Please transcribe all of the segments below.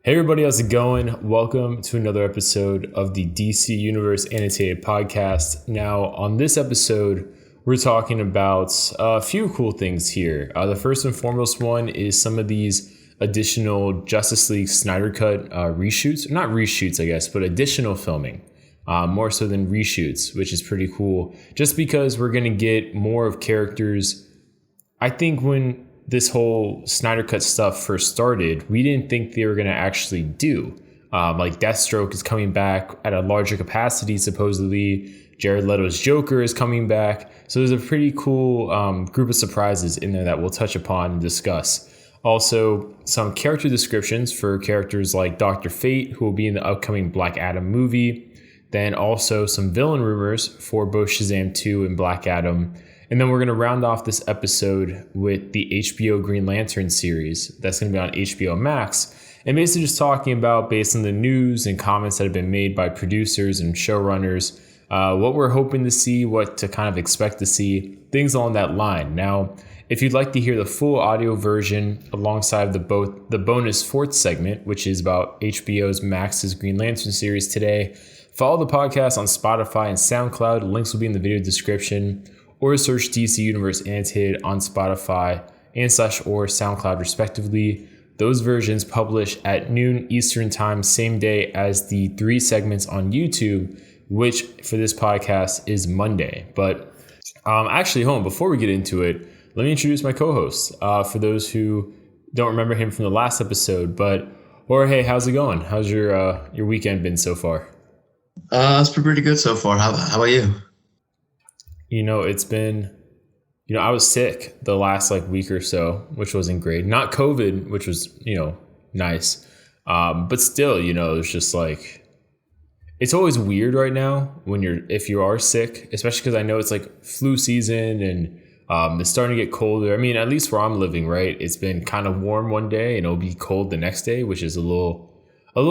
Hey everybody, how's it going? Welcome to another episode of the DC Universe Annotated podcast. Now, on this episode, we're talking about a few cool things here. The first and foremost one is some of these additional Justice League Snyder Cut reshoots. Not reshoots, I guess, but additional filming. More so than reshoots, which is pretty cool. Just because we're going to get more of characters. I think when this whole Snyder Cut stuff first started, we didn't think they were going to actually do. Like Deathstroke is coming back at a larger capacity, supposedly. Jared Leto's Joker is coming back. So there's a pretty cool group of surprises in there that we'll touch upon and discuss. Also, some character descriptions for characters like Dr. Fate, who will be in the upcoming Black Adam movie. Then also some villain rumors for both Shazam 2 and Black Adam. And then we're going to round off this episode with the HBO Green Lantern series that's going to be on HBO Max. And basically just talking about, based on the news and comments that have been made by producers and showrunners, what we're hoping to see, what to kind of expect to see, things along that line. Now, if you'd like to hear the full audio version alongside the bonus fourth segment, which is about HBO's Max's Green Lantern series today, follow the podcast on Spotify and SoundCloud. Links will be in the video description. Or search DC Universe Annotated on Spotify and/or SoundCloud respectively. Those versions publish at noon Eastern time, same day as the 3 segments on YouTube, which for this podcast is Monday. But actually, before we get into it, let me introduce my co-host. For those who don't remember him from the last episode, but Jorge, how's it going? How's your weekend been so far? It's been pretty good so far. How about you? It's been, I was sick the last week or so, which wasn't great. Not COVID, which was, nice. But still, it's just it's always weird right now if you are sick, especially because I know it's flu season and it's starting to get colder. I mean, at least where I'm living, right? It's been kind of warm one day and it'll be cold the next day, which is a little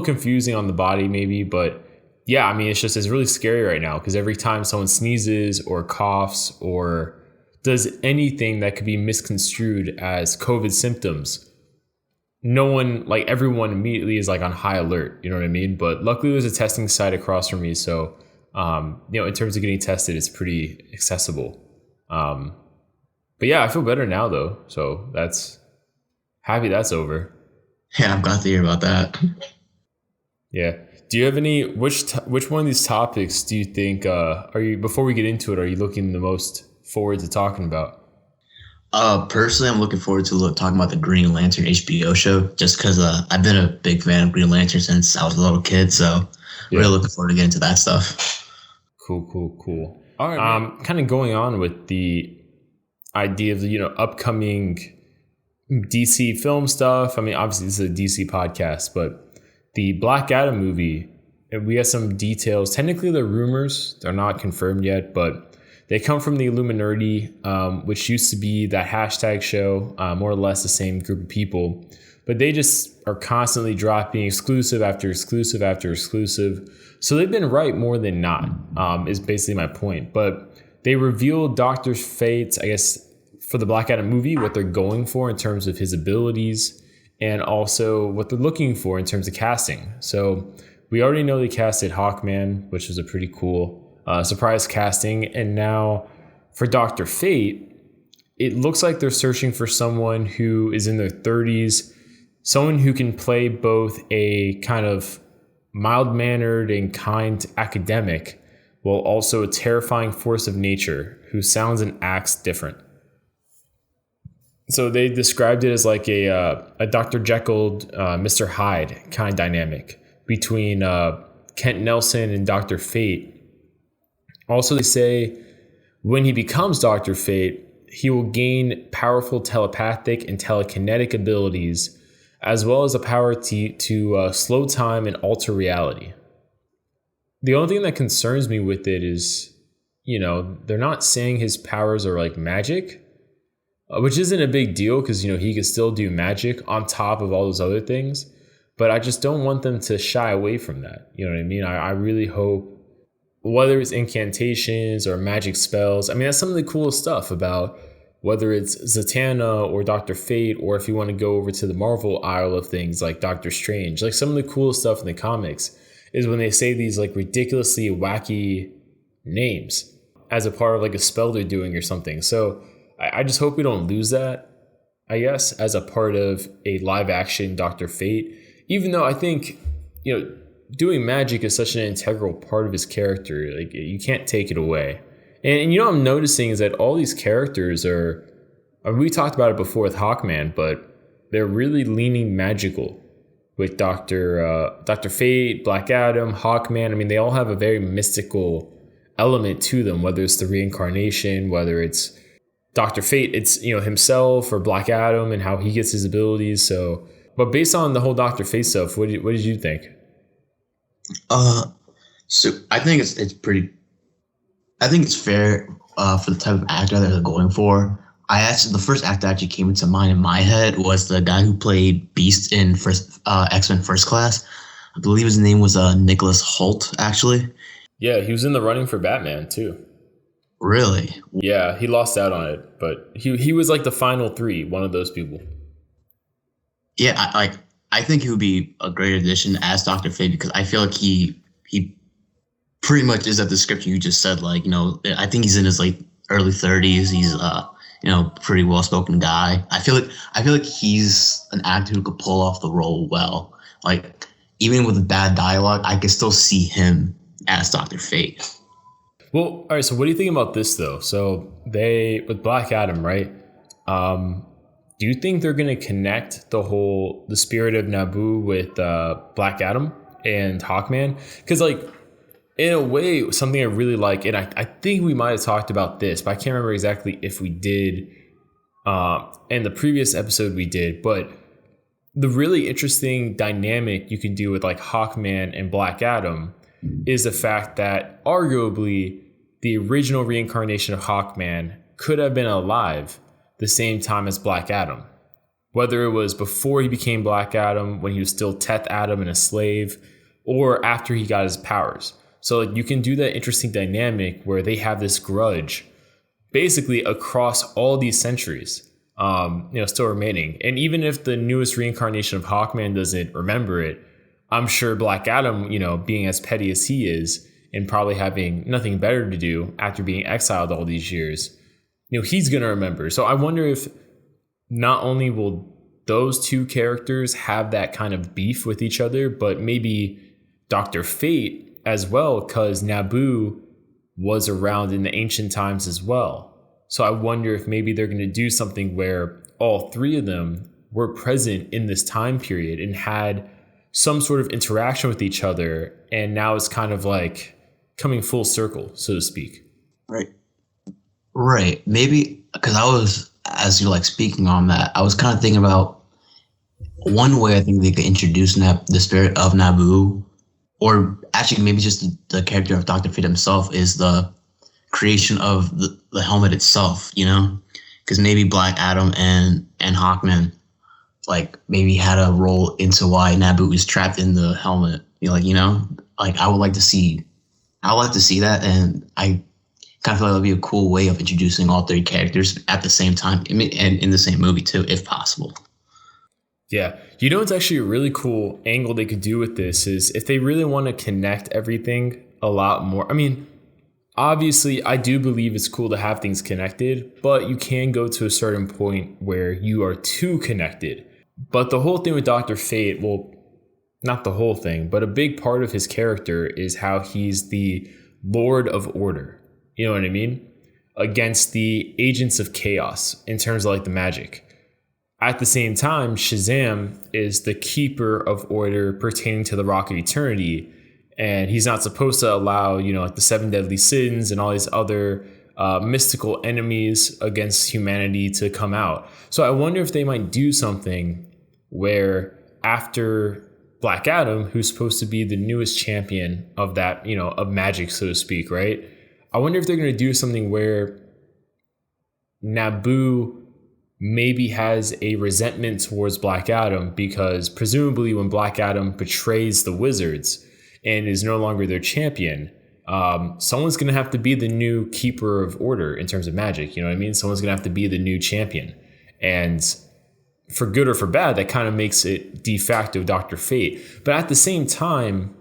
confusing on the body maybe, but yeah, I mean, it's really scary right now because every time someone sneezes or coughs or does anything that could be misconstrued as COVID symptoms, everyone immediately is on high alert. You know what I mean? But luckily there's a testing site across from me. So, in terms of getting tested, it's pretty accessible. But yeah, I feel better now though. So happy that's over. Yeah, I'm glad to hear about that. Yeah. Do you have which one of these topics do you think, before we get into it, are you looking the most forward to talking about? Personally, I'm looking forward to talking about the Green Lantern HBO show, just because I've been a big fan of Green Lantern since I was a little kid. So really looking forward to getting into that stuff. Cool. All right. Kind of going on with the idea of the, upcoming DC film stuff. I mean, obviously this is a DC podcast, but the Black Adam movie, we have some details. Technically, they're rumors. They're not confirmed yet, but they come from the Illuminerdi, which used to be that hashtag show, more or less the same group of people. But they just are constantly dropping exclusive after exclusive after exclusive. So they've been right more than not, is basically my point. But they revealed Dr. Fate, I guess, for the Black Adam movie, what they're going for in terms of his abilities, and also what they're looking for in terms of casting. So we already know they casted Hawkman, which was a pretty cool surprise casting. And now for Dr. Fate, it looks like they're searching for someone who is in their 30s, someone who can play both a kind of mild-mannered and kind academic, while also a terrifying force of nature who sounds and acts different. So they described it as a Dr. Jekyll, Mr. Hyde kind of dynamic between Kent Nelson and Dr. Fate. Also, they say when he becomes Dr. Fate, he will gain powerful telepathic and telekinetic abilities, as well as the power to slow time and alter reality. The only thing that concerns me with it is, they're not saying his powers are magic. Which isn't a big deal because, he can still do magic on top of all those other things. But I just don't want them to shy away from that. You know what I mean? I really hope, whether it's incantations or magic spells, I mean, that's some of the coolest stuff about whether it's Zatanna or Dr. Fate, or if you want to go over to the Marvel aisle of things like Doctor Strange. Like some of the coolest stuff in the comics is when they say these like ridiculously wacky names as a part of like a spell they're doing or something. So I just hope we don't lose that, I guess, as a part of a live action Dr. Fate, even though I think, doing magic is such an integral part of his character. Like you can't take it away. And what I'm noticing is that all these characters are, we talked about it before with Hawkman, but they're really leaning magical with Dr. Fate, Black Adam, Hawkman. I mean, they all have a very mystical element to them, whether it's the reincarnation, whether it's Dr. Fate, it's, himself, or Black Adam and how he gets his abilities. So, but based on the whole Dr. Fate stuff, what did you think? So I think I think it's fair for the type of actor that they're going for. The first actor that actually came into mind in my head was the guy who played Beast in X-Men First Class. I believe his name was Nicholas Hoult, actually. Yeah, he was in the running for Batman too. Really? Yeah, he lost out on it, but he was like the final three, one of those people. Yeah, I think he would be a great addition as Dr. Fate, because I feel like he pretty much is that description you just said. Like, I think he's in his like early 30s. He's pretty well spoken guy. I feel like he's an actor who could pull off the role well. Like even with bad dialogue, I can still see him as Dr. Fate. Well, all right. So what do you think about this though? So with Black Adam, right? Do you think they're going to connect the spirit of Naboo with Black Adam and Hawkman? Because like, in a way, something I really like, and I think we might have talked about this, but I can't remember exactly if we did in the previous episode we did, but the really interesting dynamic you can do with like Hawkman and Black Adam is the fact that arguably the original reincarnation of Hawkman could have been alive the same time as Black Adam. Whether it was before he became Black Adam, when he was still Teth Adam and a slave, or after he got his powers. So like, you can do that interesting dynamic where they have this grudge basically across all these centuries, still remaining. And even if the newest reincarnation of Hawkman doesn't remember it, I'm sure Black Adam, being as petty as he is and probably having nothing better to do after being exiled all these years, he's going to remember. So I wonder if not only will those two characters have that kind of beef with each other, but maybe Dr. Fate as well, because Naboo was around in the ancient times as well. So I wonder if maybe they're going to do something where all three of them were present in this time period and had some sort of interaction with each other. And now it's kind of like coming full circle, so to speak. Right. Maybe because as you're like speaking on that, I was kind of thinking about one way I think they could introduce the spirit of Naboo, or actually maybe just the character of Dr. Fate himself, is the creation of the helmet itself, because maybe Black Adam and Hawkman like maybe had a role into why Naboo is trapped in the helmet. I would like to see that, and I kind of feel like that would be a cool way of introducing all three characters at the same time and in the same movie too, if possible. Yeah. It's actually a really cool angle they could do with this is if they really want to connect everything a lot more. I mean, obviously, I do believe it's cool to have things connected, but you can go to a certain point where you are too connected. But the whole thing with Dr. Fate, well, not the whole thing, but a big part of his character is how he's the Lord of Order. You know what I mean? Against the agents of chaos in terms of like the magic. At the same time, Shazam is the keeper of order pertaining to the Rock of Eternity. And he's not supposed to allow, like the 7 deadly sins and all these other mystical enemies against humanity to come out. So I wonder if they might do something where after Black Adam, who's supposed to be the newest champion of that, of magic, so to speak, right? I wonder if they're going to do something where Naboo maybe has a resentment towards Black Adam, because presumably when Black Adam betrays the wizards and is no longer their champion, someone's going to have to be the new keeper of order in terms of magic. You know what I mean? Someone's going to have to be the new champion. And for good or for bad, that kind of makes it de facto Dr. Fate. But at the same time,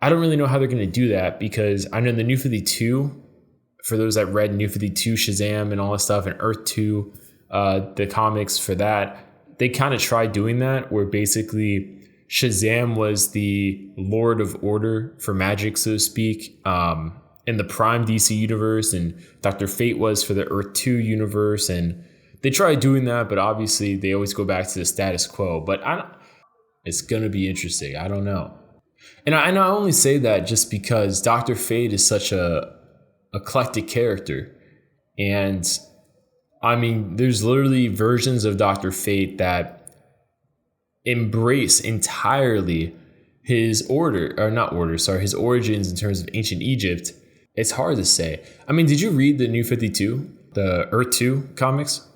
I don't really know how they're going to do that, because I know in the New 52, for those that read New 52, Shazam and all that stuff, and Earth 2, the comics for that, they kind of tried doing that, where basically Shazam was the Lord of Order for magic, so to speak, in the Prime DC universe, and Dr. Fate was for the Earth 2 universe. And they tried doing that, but obviously they always go back to the status quo. But it's going to be interesting. I don't know. And I only say that just because Dr. Fate is such a eclectic character. And I mean, there's literally versions of Dr. Fate that embrace entirely his his origins in terms of ancient Egypt. It's hard to say. I mean, did you read the New 52, the Earth 2 comics?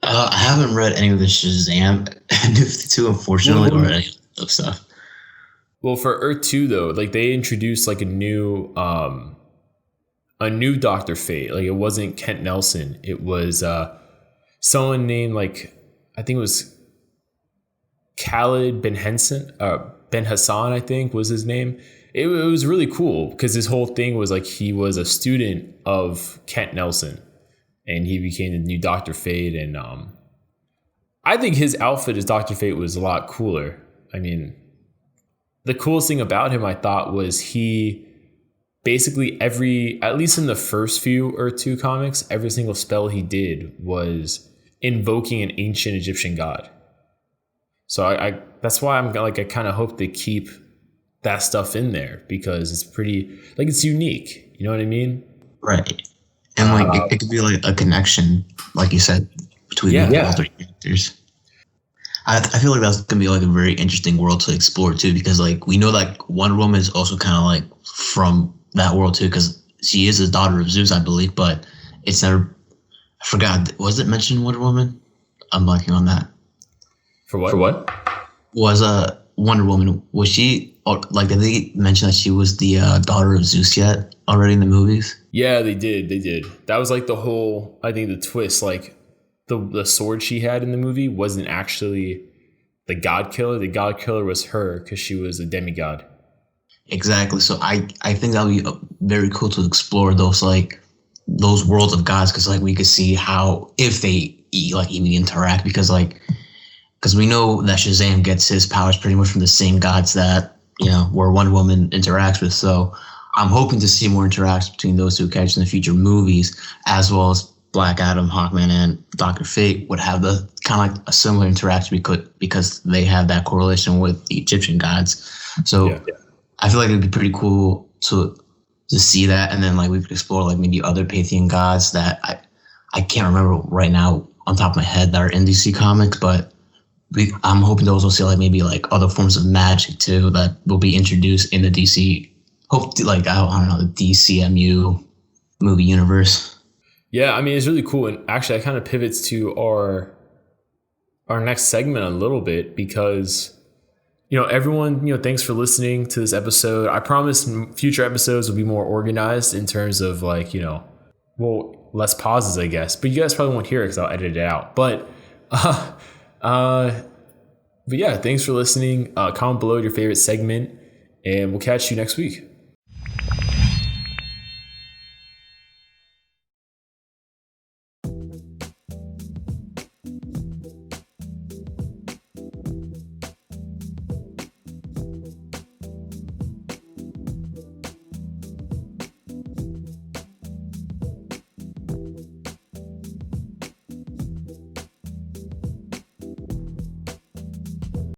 I haven't read any of the Shazam New 52, unfortunately, or any of stuff. Well, for Earth 2 though, like they introduced like a new Dr. Fate. Like it wasn't Kent Nelson. It was someone named, like, I think it was Khalid Ben Hassan, I think was his name. It was really cool because his whole thing was like he was a student of Kent Nelson, and he became the new Dr. Fate. And I think his outfit as Dr. Fate was a lot cooler. I mean, the coolest thing about him, I thought, was he basically at least in the first few Earth 2 comics, every single spell he did was invoking an ancient Egyptian god. So I that's why I'm like, I kind of hope they keep that stuff in there, because it's pretty, like, it's unique. You know what I mean? Right. And like it could be like a connection, like you said, between all three characters. I feel like that's gonna be like a very interesting world to explore too, because like we know like Wonder Woman is also kind of like from that world too, because she is a daughter of Zeus, I believe, but it's never. I forgot. Was it mentioned Wonder Woman? I'm blanking on that. For what? Was Wonder Woman? Was she like? Did they mention that she was the daughter of Zeus yet already in the movies? Yeah, they did. That was like the whole, I think, the twist. Like the sword she had in the movie wasn't actually the God Killer. The God Killer was her, because she was a demigod. Exactly. So I think that would be very cool to explore those worlds of gods, because like we could see how, if they like even interact, because we know that Shazam gets his powers pretty much from the same gods that, you know, where Wonder Woman interacts with. So I'm hoping to see more interactions between those two characters in the future movies, as well as Black Adam, Hawkman, and Dr. Fate would have the kind of like a similar interaction, because they have that correlation with the Egyptian gods. So I feel like it'd be pretty cool to see that, and then like we could explore like maybe other pantheon gods that I can't remember right now on top of my head that are in DC Comics, but I'm hoping to also see like maybe like other forms of magic too that will be introduced in the DC. Like I don't know, the DCMU movie universe. Yeah, I mean, it's really cool, and actually, it kind of pivots to our next segment a little bit, because, you know, everyone, you know, thanks for listening to this episode. I promise future episodes will be more organized in terms of like, you know, well, less pauses, I guess. But you guys probably won't hear it because I'll edit it out. But yeah, thanks for listening. Comment below your favorite segment, and we'll catch you next week.